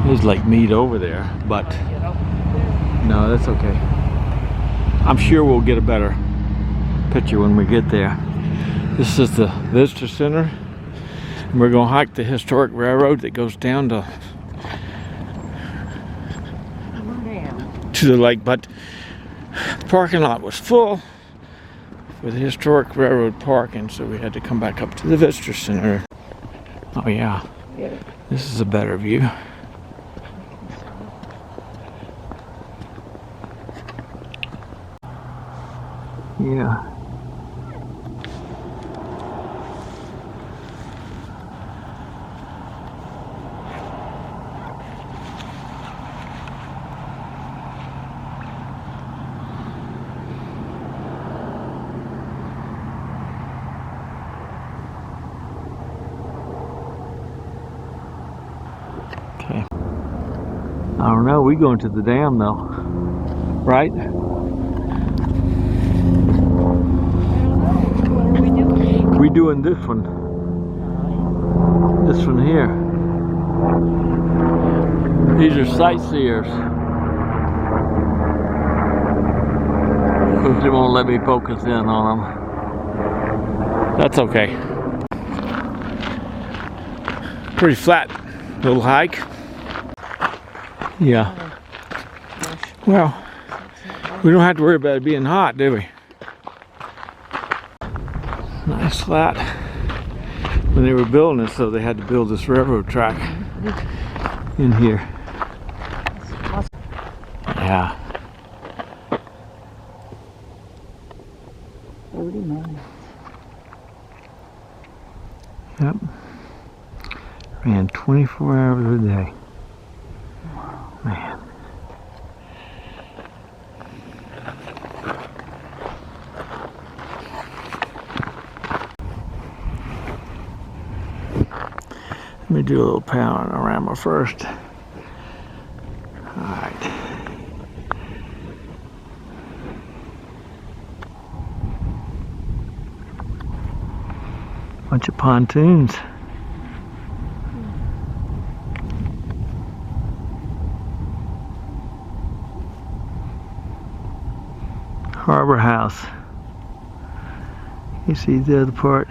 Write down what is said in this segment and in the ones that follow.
There's Lake Mead over there, but no, that's okay. I'm sure we'll get a better picture when we get there. This is the visitor center. And we're gonna hike the historic railroad that goes down to the lake, but the parking lot was full with historic railroad parking, so we had to come back up to the visitor center. Oh yeah, this is a better view. Yeah. Okay. I don't know, we going to the dam though, right? We're doing this one. This one here. These are sightseers. They won't let me focus in on them. That's okay. Pretty flat little hike. Yeah. Well, we don't have to worry about it being hot, do we? Nice flat. When they were building it, so they had to build this railroad track in here. Yeah. 30 minutes. Yep. Ran 24 hours a day. Man. Let me do a little panorama first. Alright. Bunch of pontoons. Harbor House. You see the other part.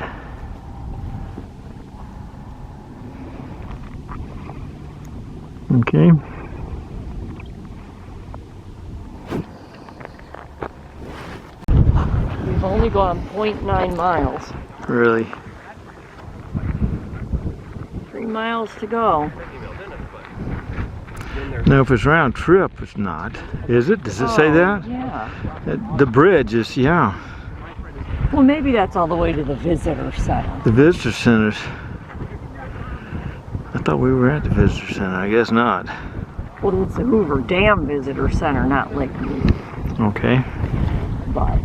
Okay. We've only gone 0.9 miles. Really? 3 miles to go. No, if it's round trip, it's not. Is it? Does it say that? Yeah. The bridge is, yeah. Well, maybe that's all the way to the visitor center. The visitor centers. I thought we were at the visitor center. I guess not. Well, it's the Hoover Dam Visitor Center, not Lake Mead. Okay. But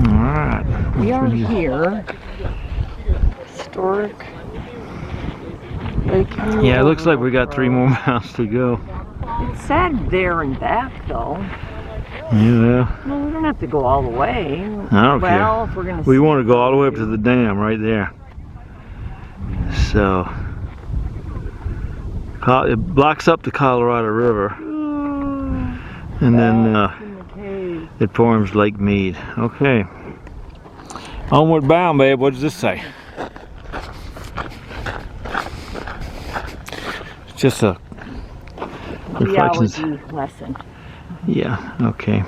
Alright. we are here. Historic Lake Mead. Yeah, it looks like we got 3 more miles to go. It's sad there and back, though. Yeah. Well, we don't have to go all the way. I don't Well, care. if we're gonna We want to go all the way up to the dam right there. So it blocks up the Colorado River, and then it forms Lake Mead. Okay. Onward bound, babe. What does this say? It's just a reflections. Geology lesson. Yeah. Okay.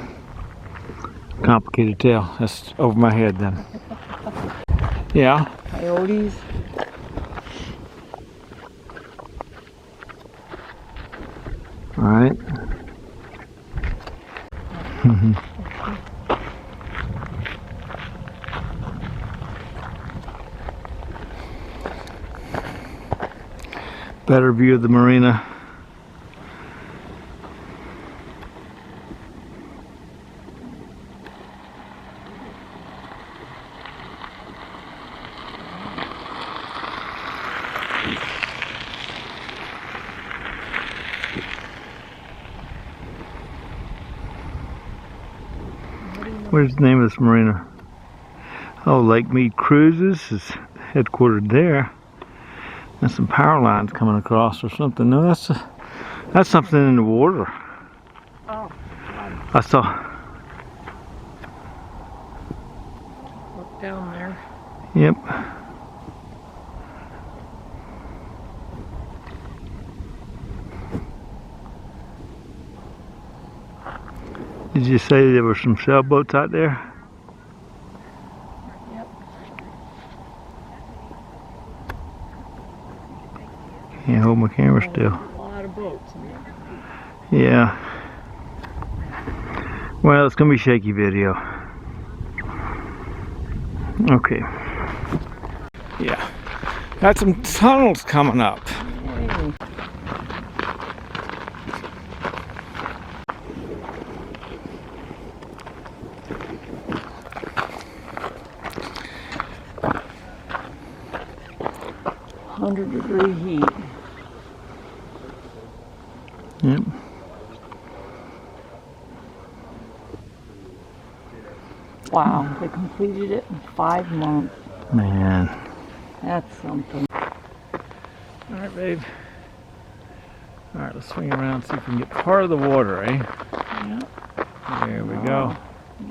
Complicated tale. That's over my head then. Yeah. Coyotes. All right. Better view of the marina. Where's the name of this marina? Oh, Lake Mead Cruises is headquartered there. And some power lines coming across or something. No, that's something in the water. Oh, I saw. look down there. Yep. Did you say there were some sailboats out there? Yep. Can't hold my camera still. A lot of boats in there. Yeah. Well, it's gonna be shaky video. Okay. Yeah. Got some tunnels coming up. Hey. Degree heat. Yep. Wow, they completed it in 5 months. Man. That's something. Alright, babe. Alright, let's swing around and see if we can get part of the water, eh? Yep. There we go.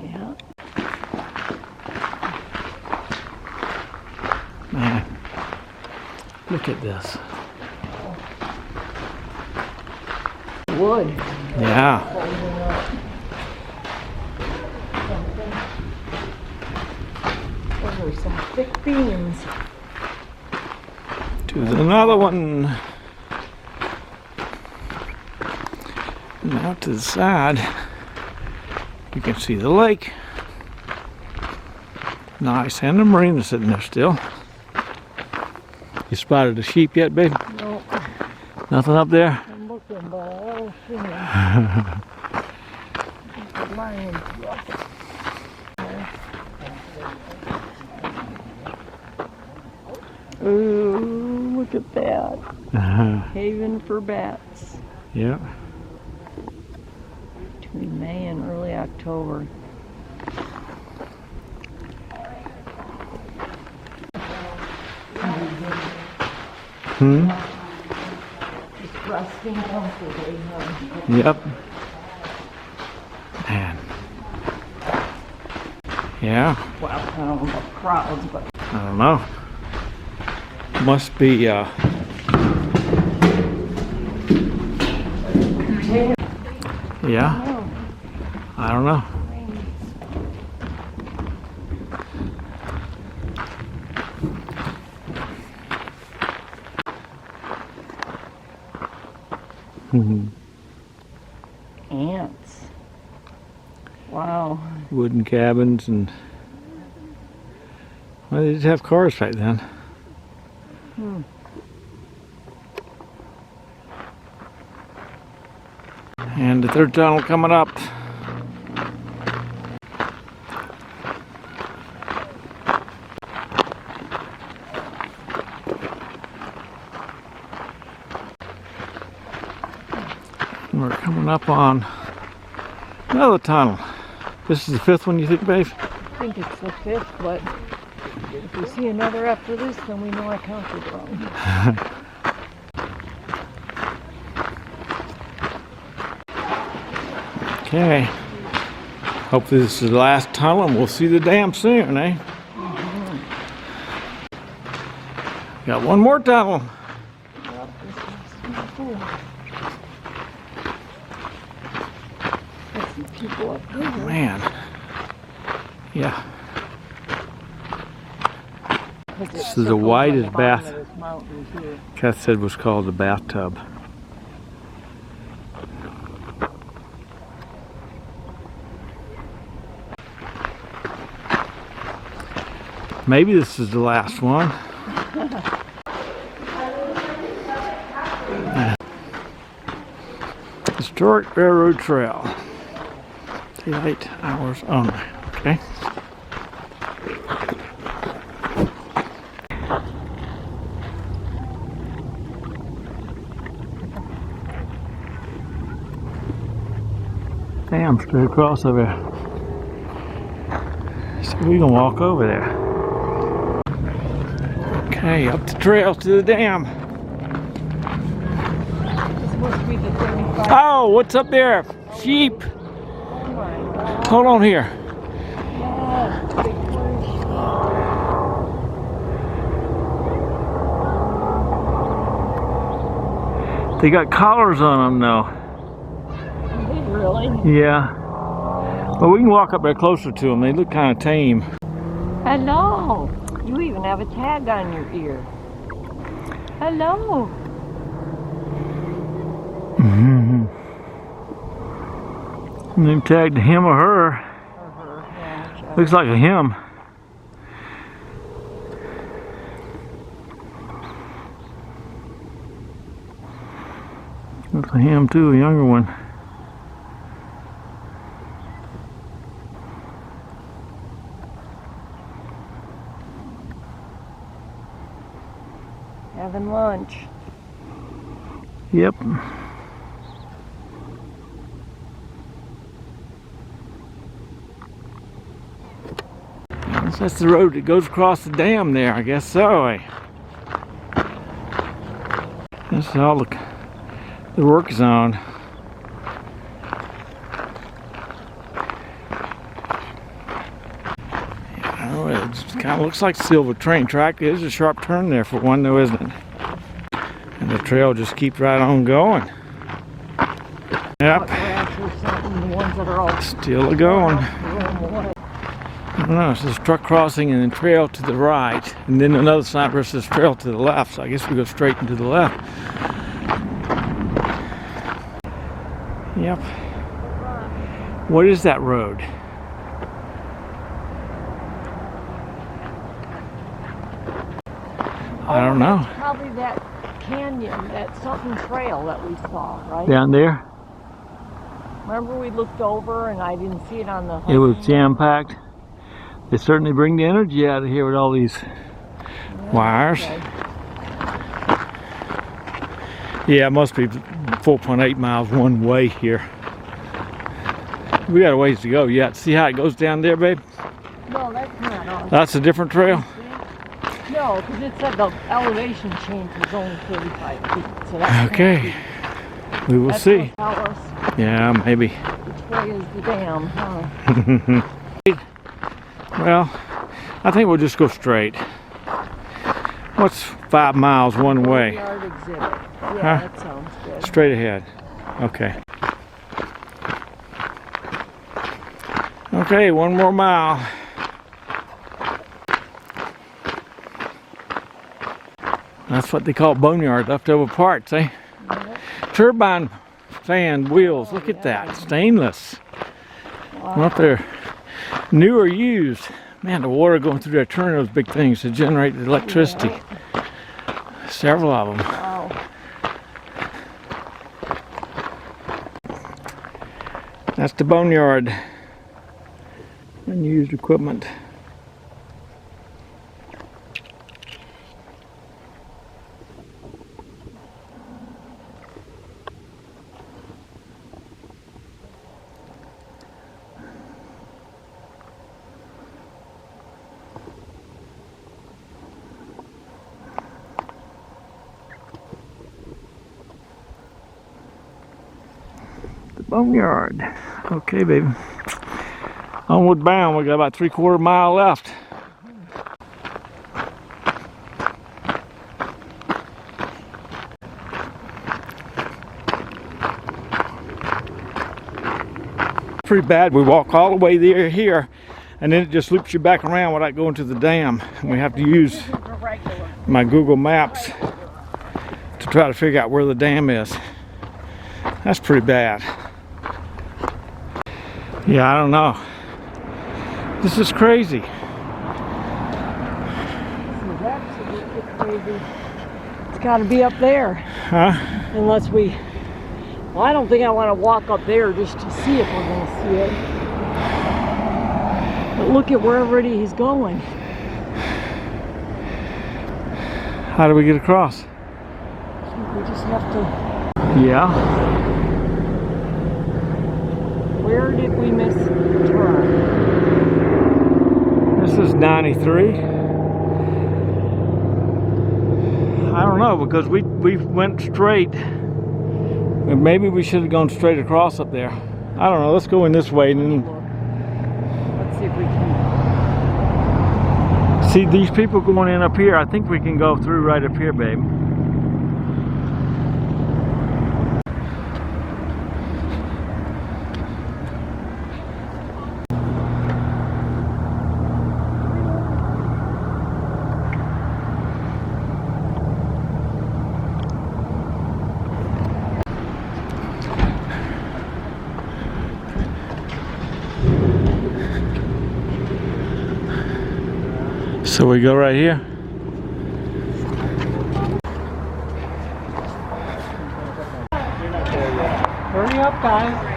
Yeah. Man. Look at this. Wood. Yeah. Those are some thick beams. There's another one. Now to the side, you can see the lake. Nice, and the marina sitting there still. You spotted a sheep yet, babe? Nope. Nothing up there? I'm looking, but I don't see them. The lions up there. Ooh, look at that. Haven for bats. Yeah. Between May and early October. Hmm? Just resting comfortably, huh? Yep. Man. Yeah. Well, I don't know about crowds, but I don't know. Must be, yeah. I don't know. ants. Wow. Wooden cabins and, well, they did have cars back then. And the third tunnel coming up. And we're coming up on another tunnel. This is the fifth one, you think, babe? I think it's the fifth, but if we see another after this, then we know I counted wrong. Okay. Hopefully this is the last tunnel and we'll see the dam soon, eh? Got one more tunnel. Yep, this is cool. There's some people up there. Man. Yeah. This is the widest bath. Kath said was called the bathtub. Maybe this is the last one. Historic Railroad Trail. Daylight hours only. Okay. Damn, straight across over there. So we can walk over there. Okay. Hey, up the trail to the dam. This must be the 35. Oh, what's up there? Sheep. Oh my God. Hold on here. Yeah, big ones. They got collars on them though. Really? Yeah. Well, we can walk up there closer to them. They look kind of tame. Hello. You even have a tag on your ear. Hello. Mm-hmm. And they tagged him or her. Yeah, Looks like a him. Looks like him too, a younger one. having lunch. Yep. That's the road that goes across the dam there, I guess so. This is all the work zone. Oh, it kind of looks like Silver Train track. There's a sharp turn there for one, though, isn't it? And the trail just keeps right on going. Yep. The ones that are all Still going. I don't know, it says truck crossing and then trail to the right. And then another sign where it says trail to the left. So I guess we go straight into the left. Yep. What is that road? I don't know. That's probably that canyon, that something trail that we saw, right? Down there? Remember we looked over and I didn't see it on the... It was jam-packed. They certainly bring the energy out of here with all these wires. Okay. Yeah, it must be 4.8 miles one way here. We got a ways to go yet. See how it goes down there, babe? No, that's not on. That's a different trail? No, because it said the elevation change was only 35 feet. So that's Okay. We will see. Tell us Yeah, maybe. which way is the dam, huh? Well, I think we'll just go straight. What's 5 miles one way? Yard exhibit. Yeah, Huh? that sounds good. Straight ahead. Okay. Okay, 1 more mile. That's what they call boneyard, leftover parts, eh? Yep. Turbine fan wheels, look at that, stainless. I don't know if they're new or used. Man, the water going through there, turning those big things to generate the electricity. Yeah. Several of them. Wow. That's the boneyard. Unused equipment. Boneyard. Okay, baby. Onward bound. We got about 3/4 mile left. Pretty bad. We walk all the way there here, and then it just loops you back around without going to the dam. And we have to use my Google Maps to try to figure out where the dam is. That's pretty bad. Yeah, I don't know. This is crazy. This is absolutely crazy. It's got to be up there. Huh? Unless we... Well, I don't think I want to walk up there just to see if we're going to see it. But look at wherever he's going. How do we get across? We just have to... Yeah. Where did we miss the turn? This is 93. I don't know, because we went straight. And maybe we should have gone straight across up there. I don't know. Let's go in this way and then Let's see if we can. see these people going in up here. I think we can go through right up here, babe. So we go right here. Hurry up, guys.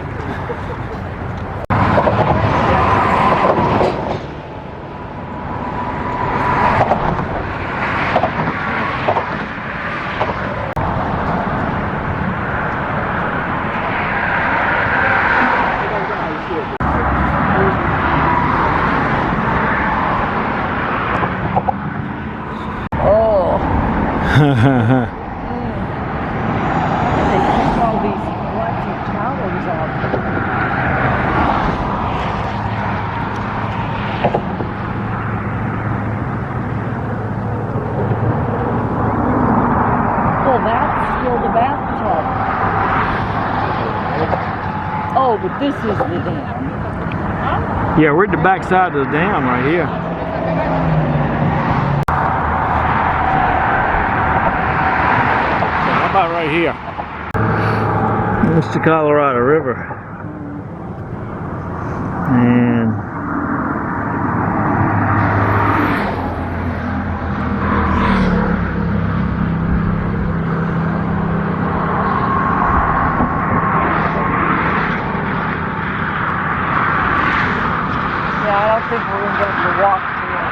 They keep all these electric towers up. Well, that's still the bathtub. Oh, but this is the dam. Yeah, we're at the back side of the dam right here. How about right here? It's the Colorado River. And Yeah, I don't think we're going to be able to walk through it.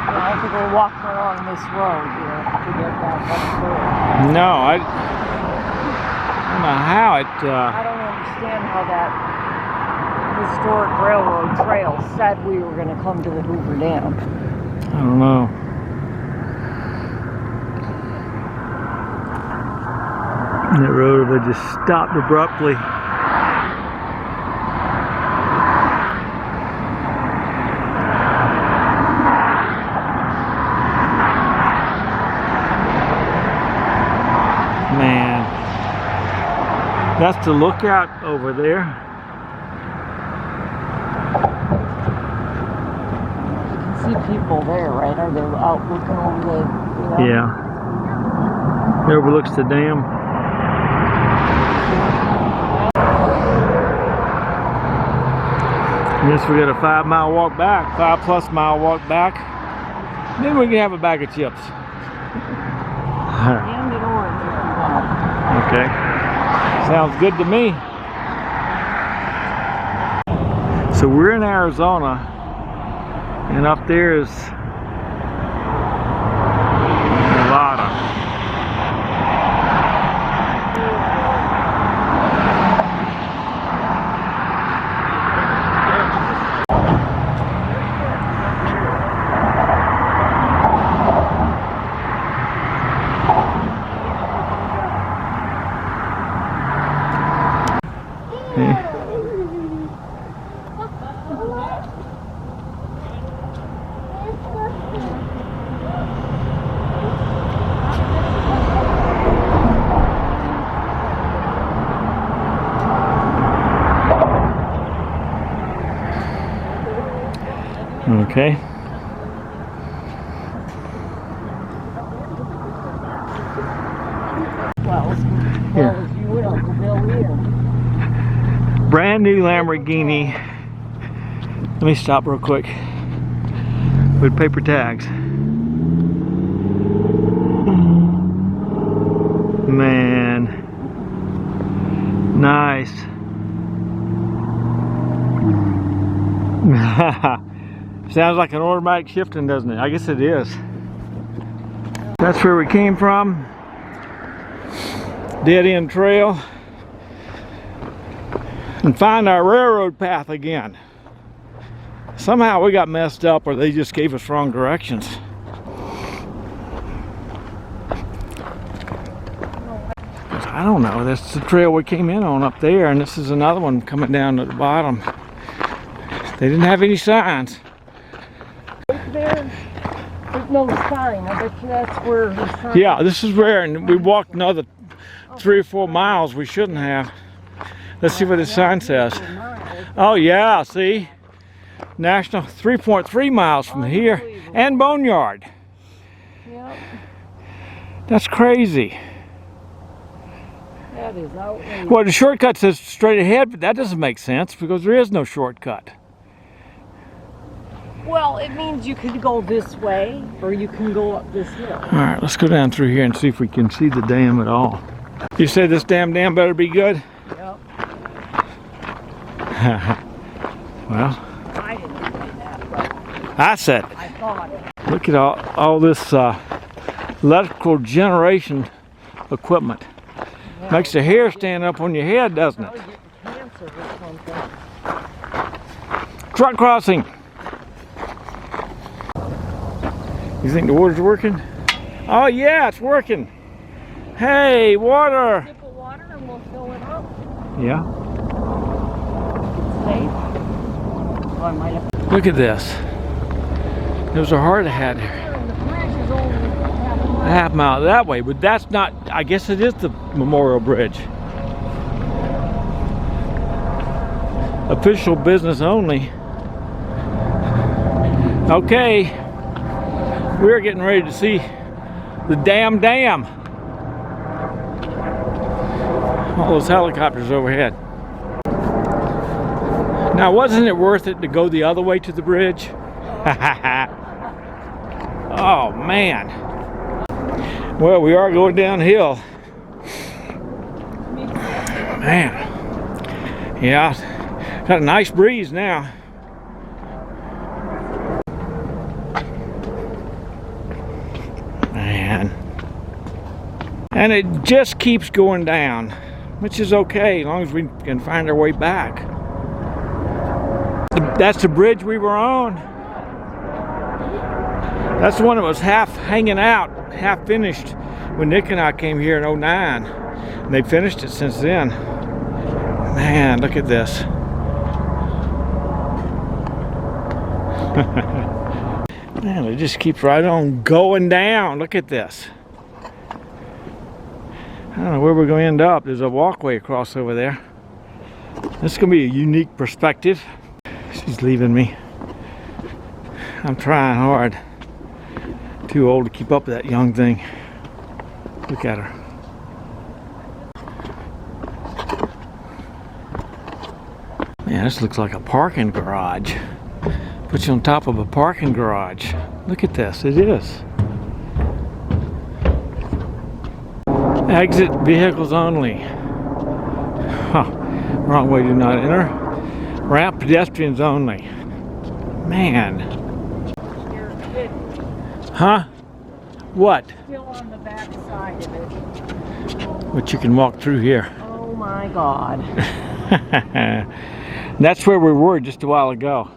I don't think we're walking along this road, to get back up through it. no, I don't know how it. I don't understand how that historic railroad trail said we were going to come to the Hoover Dam. I don't know. That road would just stopped abruptly. Man, that's the lookout over there. You can see people there, right? Are they out looking over the... Yeah. It overlooks the dam. I guess we got a 5-mile walk back, 5+ mile walk back. Then we can have a bag of chips. And an orange if you want. Okay. Sounds good to me. So we're in Arizona, and up there is Nevada. Okay. Well, as you will, the bill here. Brand new Lamborghini. Let me stop real quick with paper tags. Man, nice. Sounds like an automatic shifting, doesn't it? I guess it is. That's where we came from. Dead end trail. And find our railroad path again. Somehow we got messed up, or they just gave us wrong directions. I don't know. That's the trail we came in on up there, and this is another one coming down at the bottom. They didn't have any signs. There's no sign. I bet you that's where the sign. Yeah, this is where, and we walked another 3 or 4 miles we shouldn't have. Let's see what the sign says. Oh yeah, see? National 3.3 miles from here, and Boneyard. Yep. That's crazy. That is outrageous. Well, the shortcut says straight ahead, but that doesn't make sense because there is no shortcut. Well, it means you could go this way, or you can go up this hill. All right, let's go down through here and see if we can see the dam at all. You said this damn dam better be good? Yep. Well, I didn't say that, but I said it. I thought it. Look at all this electrical generation equipment. Yeah. Makes the hair stand up on your head, doesn't Probably it? getting cancer or something. Truck crossing. You think the water's working? Oh yeah, it's working. Hey, water. Sip of water and we'll fill it up. Yeah. Safe. Oh, I might have. Look at this. There's a hard hat here. And the bridge is only A half mile that way, but that's not, I guess it is the Memorial Bridge. Official business only. Okay, we're getting ready to see the dam. All those helicopters overhead. Now, wasn't it worth it to go the other way to the bridge? Oh man. Well, we are going downhill. Man. Yeah, got a nice breeze now. Man. And it just keeps going down, which is okay as long as we can find our way back. That's the bridge we were on. That's the one that was half hanging out, half finished when Nick and I came here in '09. And they finished it since then. Man, look at this. Man, it just keeps right on going down. Look at this. I don't know where we're going to end up. There's a walkway across over there. This is going to be a unique perspective. She's leaving me. I'm trying hard. Too old to keep up with that young thing. Look at her. Man, this looks like a parking garage. Put you on top of a parking garage. Look at this. It is. Exit vehicles only. Huh. Wrong way, do not enter. Ramp pedestrians only. Man. Huh? What? Still on the back side of it. But you can walk through here. Oh my God. That's where we were just a while ago.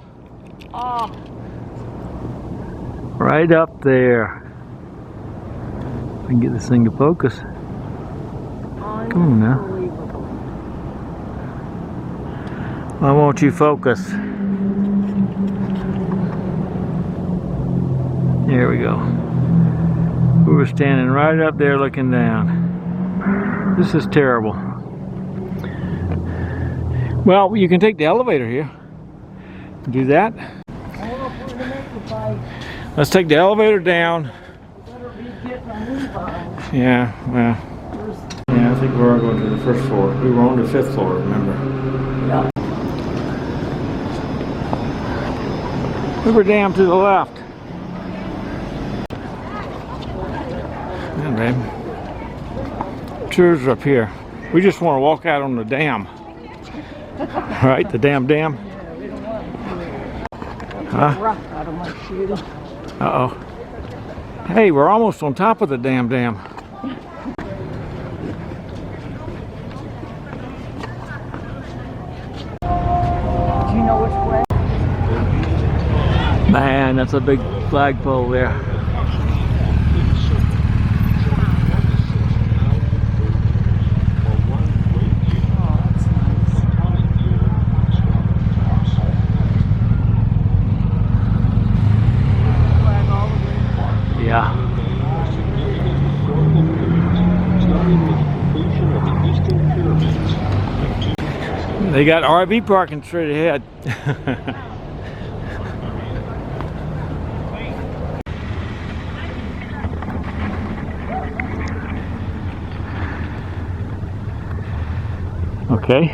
Oh. Right up there. I can get this thing to focus. Come on now. Why won't you focus? There we go. We were standing right up there looking down. This is terrible. Well, you can take the elevator here. Do that. Let's take the elevator down. Yeah, well. Yeah, I think we are going to the first floor. We were on the 5th floor, remember? Yeah. Hoover Dam to the left. Yeah, babe. Tours are up here. We just want to walk out on the dam. Right, the damn dam. Huh? Uh-oh. Hey, we're almost on top of the damn dam. Do you know which way? Man, that's a big flagpole there. They got RV parking straight ahead. Okay.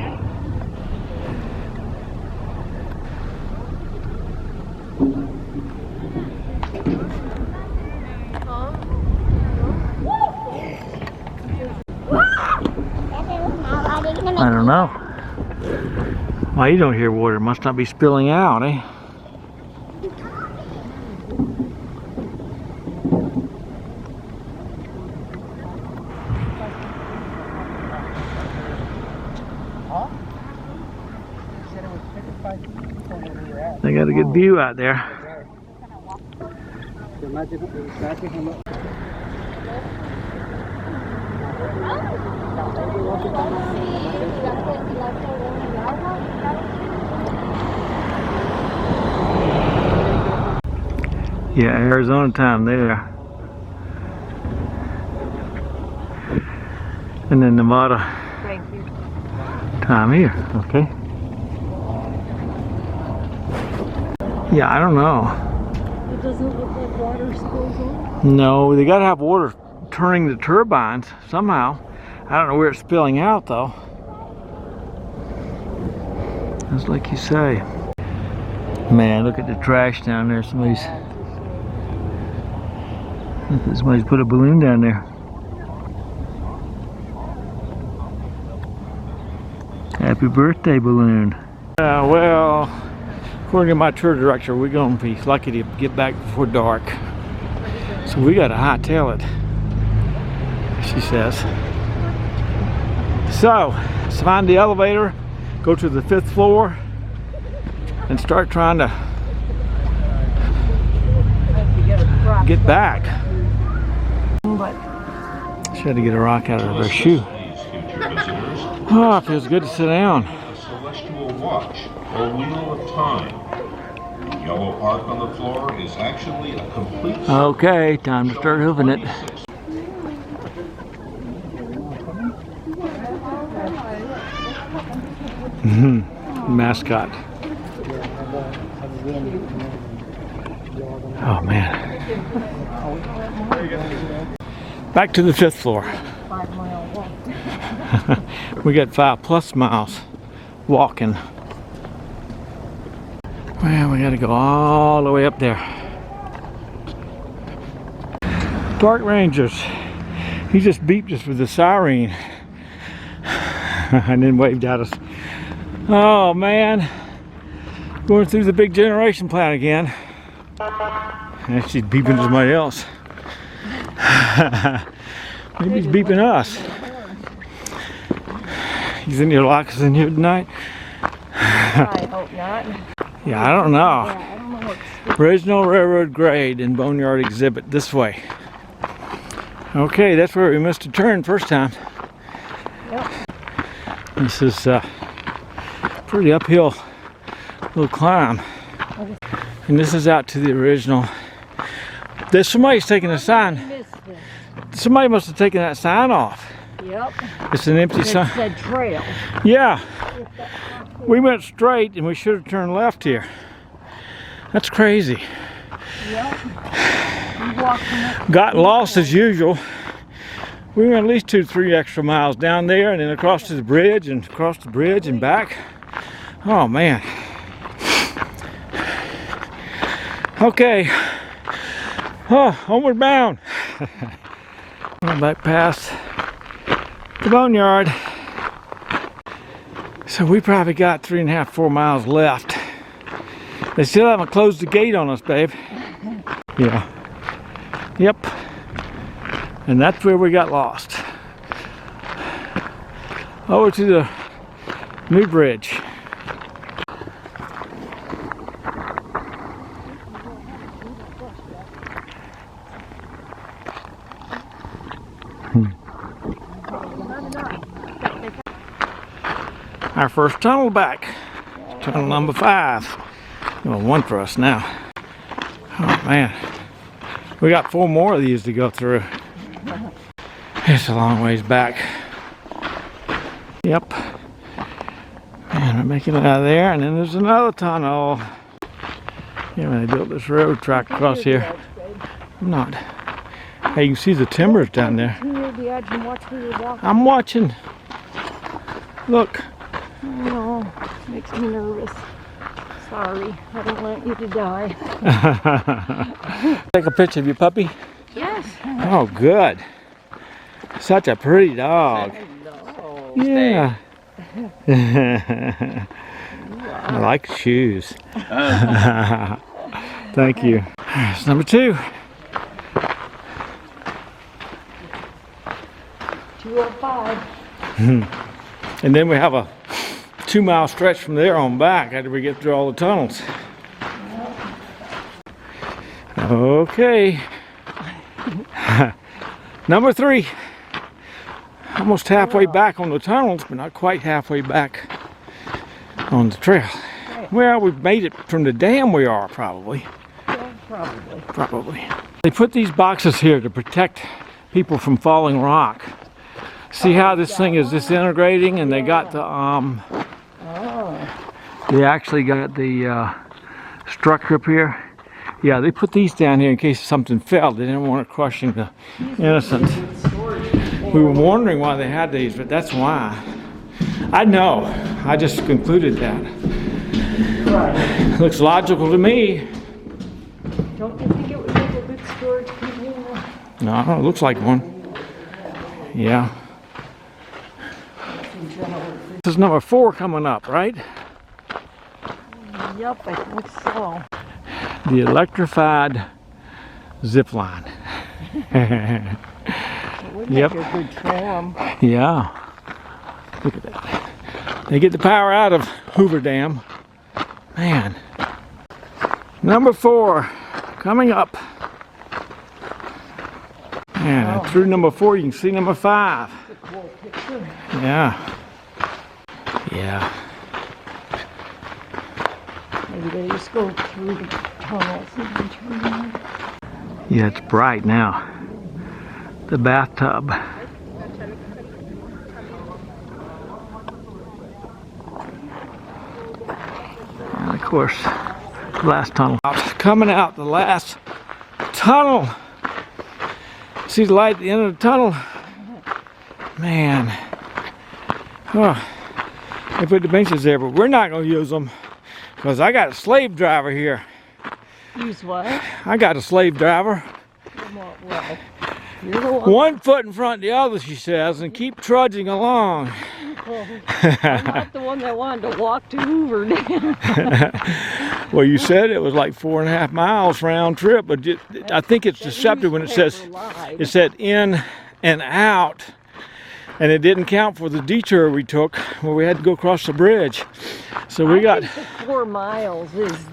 I don't know. Why you don't hear water? It must not be spilling out, eh? They got a good view out there. Yeah, Arizona time there. And then Nevada time here, okay? Yeah, I don't know. It doesn't look like water spills on. No, they gotta have water turning the turbines somehow. I don't know where it's spilling out though. Just like you say. Man, look at the trash down there. Somebody's put a balloon down there. Happy birthday balloon. Well, according to my tour director, we're going to be lucky to get back before dark. So we got to hightail it, she says. So, let's find the elevator, go to the 5th floor, and start trying to get back. She had to get a rock out of her shoe. Oh, it feels good to sit down. Celestial watch or wheel of time. The yellow arc on the floor is actually a complete. Okay, time to start hooving it. Mascot. Oh man. Back to the 5th floor. 5-mile walk. We got 5+ miles walking. Well, we gotta go all the way up there. Park Rangers. He just beeped us with the siren and then waved at us. Oh man, going through the big generation plant again. And she's beeping to somebody else. Maybe he's beeping us. He's in your lockers in here tonight? I hope not. Yeah, I don't know. Yeah, I don't know what's... Original railroad grade and boneyard exhibit this way. Okay, that's where we missed a turn first time. Yep. This is pretty uphill little climb. And this is out to the original. There's somebody's taking a sign. Somebody must have taken that sign off. Yep. It's an empty sign. It said trail. Yeah. We went straight and we should have turned left here. That's crazy. Yep. Got lost as usual. We went at least 2-3 extra miles down there and then across to the bridge and across the bridge and back. Oh man. Okay. Oh, homeward bound. I'm back past the boneyard. So we probably got 3.5-4 miles left. They still haven't closed the gate on us, babe. Yeah. Yep. And that's where we got lost. Over to the new bridge. Our first tunnel back. Tunnel number 5. Well, 1 for us now. Oh man. We got 4 more of these to go through. It's a long ways back. Yep. And we're making it out of there, and then there's another tunnel. Yeah, when they built this road track across here. I'm not. Hey, you can see the timbers down there. Near the edge and watch where you're walking. I'm watching. Look. No, makes me nervous. Sorry, I don't want you to die. Take a picture of your puppy? Yes. Oh, good. Such a pretty dog. Hello. Yeah. I like shoes. Thank you. It's number 2. 205. And then we have a 2-mile stretch from there on back after we get through all the tunnels. Okay. Number 3. Almost halfway back on the tunnels, but not quite halfway back on the trail. Well, we've made it from the dam we are, probably. Yeah, probably. They put these boxes here to protect people from falling rock. See how this thing is disintegrating, and they got the they actually got the structure up here. Yeah, they put these down here in case something fell. They didn't want it crushing the innocent. We were wondering why they had these, but that's why. I know. I just concluded that. Right. Looks logical to me. Don't you think it would make a good storage container? No, it looks like one. Yeah. This is number 4 coming up, right? Yep, I think so. The electrified zip line. It would make Yep. a good tram. Yeah. Look at that. They get the power out of Hoover Dam. Man. Number 4 coming up. And through number 4 you can see number 5. It's a cool picture. Yeah. Yeah. Maybe they just go through the tunnels and then turn around. Yeah, it's bright now. The bathtub. And of course, the last tunnel. Coming out the last tunnel. See the light at the end of the tunnel? Man. Oh, they put the benches there, but we're not going to use them because I got a slave driver here. Use what? I got a slave driver. Well, you're the one. 1 foot in front of the other, she says, and keep trudging along. I'm not the one that wanted to walk to Hoover Dam. Well, you said it was like 4.5 miles round trip, but I think it's deceptive when it said in and out, and it didn't count for the detour we took where we had to go across the bridge. So we got. I think the 4 miles is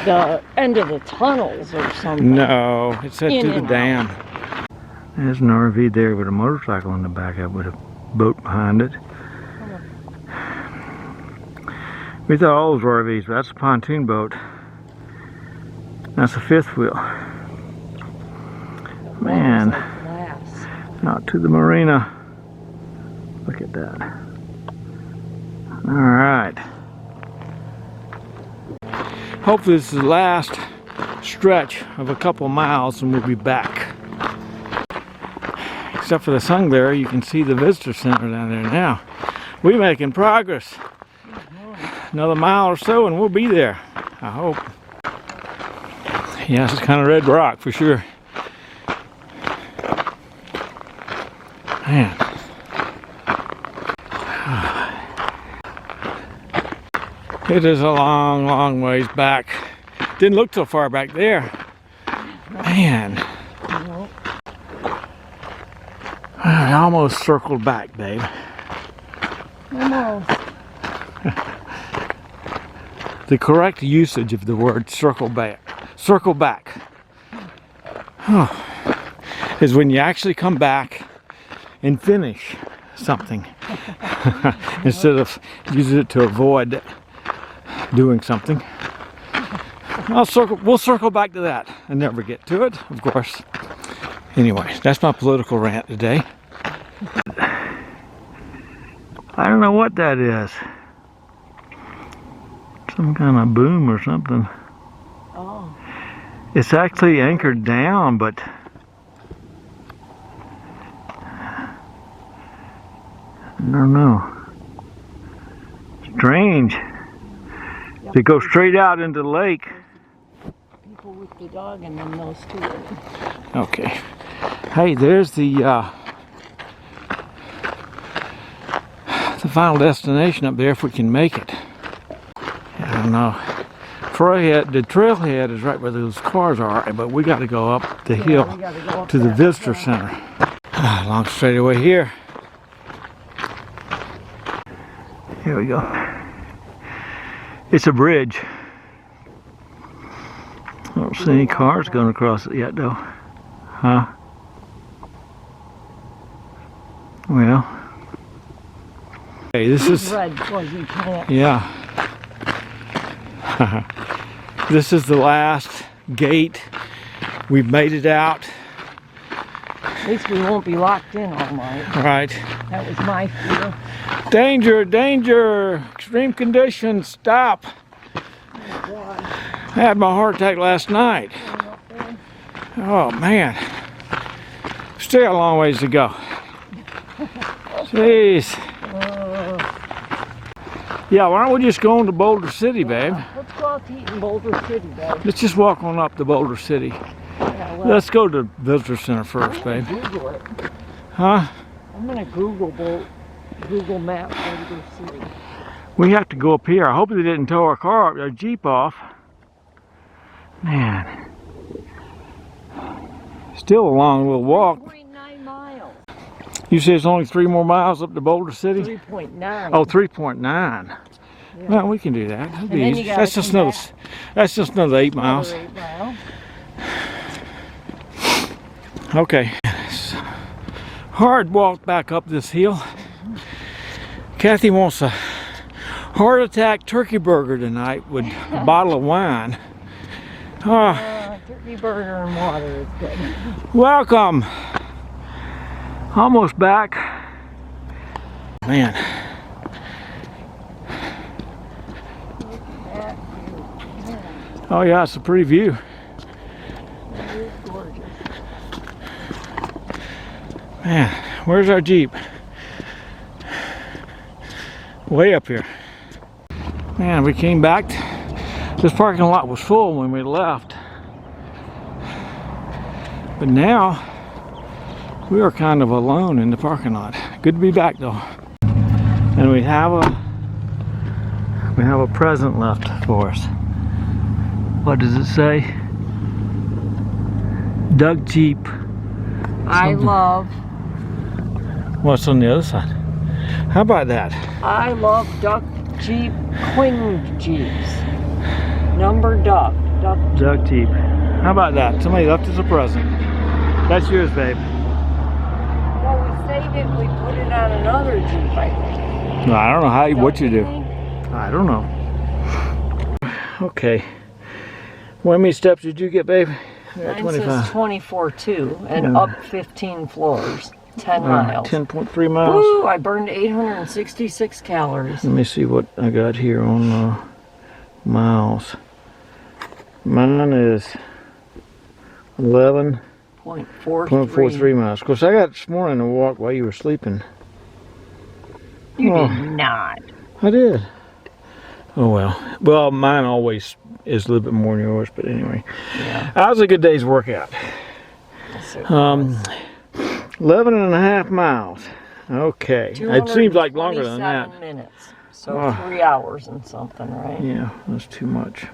the end of the tunnels or something. No, it said In through the and dam. There's an RV there with a motorcycle in the back of it with a boat behind it. We thought all those were RVs, but that's a pontoon boat. That's a 5th wheel. Man, out to the marina. Look at that. All right. Hopefully this is the last stretch of a couple miles and we'll be back. Except for the sun glare, you can see the visitor center down there now. We're making progress. Another mile or so and we'll be there, I hope. Yeah, it's kind of red rock for sure. Man. It is a long, long ways back. Didn't look so far back there. Man. I almost circled back, babe. Almost. The correct usage of the word circle back is when you actually come back and finish something instead of using it to avoid doing something. We'll circle back to that and never get to it, of course. Anyway, that's my political rant today. I don't know what that is. Some kind of boom or something. Oh. It's actually anchored down, but I don't know. Strange. They go straight out into the lake. People with the dog and then those two. Okay. Hey, there's the final destination up there if we can make it. I don't know. The trailhead is right where those cars are, but we got to go up the hill to the visitor center. Long straightaway here. Here we go. It's a bridge. I don't see any cars going across it yet, though. Huh? Well. Hey, this is. Red fuzzy pants. Yeah. This is the last gate. We've made it out. At least we won't be locked in all night. Right. That was my fear. Danger, danger, extreme conditions, stop. I had my heart attack last night. Oh man. Still got a long ways to go. Jeez. Yeah, why don't we just go on to Boulder City, babe? Let's go out to eat in Boulder City, babe. Let's just walk on up to Boulder City. Yeah, well, Let's go to the visitor center first, babe. Google it. Huh? I'm gonna Google Map Boulder City. We have to go up here. I hope they didn't tow our Jeep off. Man. Still a long little walk. 3.9 miles. You say it's only 3 more miles up to Boulder City? 3.9. Oh, 3.9. Yeah. Well, we can do that. That'll be then easy. you gotta That's just come another. That's just another 8 miles. Another 8 miles. Okay. It's hard walk back up this hill. Kathy wants a heart attack turkey burger tonight with a bottle of wine. Turkey burger and water is good. Welcome. Almost back. Man. Oh yeah, it's a pretty view. It is gorgeous. Man, where's our Jeep? Way up here. Man, we came back. This parking lot was full when we left. But now, we are kind of alone in the parking lot. Good to be back though. And we have a present left for us. What does it say? Doug Jeep. I love. What's on the other side? How about that? I love Duck Jeep Queen Jeeps. Number Duck. Doug Jeep. How about that? Somebody left us a present. That's yours, babe. Well, we saved it. We put it on another Jeep, I think. No, I don't know what you do. think? I don't know. Okay. How many steps did you get, babe? Mine says 24.2 and up 15 floors. 10 miles. 10.3 miles. Woo! I burned 866 calories. Let me see what I got here on miles. Mine is 11.43 miles. Of course, I got this morning to walk while you were sleeping. You did not. I did. Oh well. Well, mine always is a little bit more than yours, but anyway. Yeah. That was a good day's workout. 11 and a half miles. Okay. It seems like longer than that. 227 minutes. So 3 hours and something, right? Yeah, that's too much.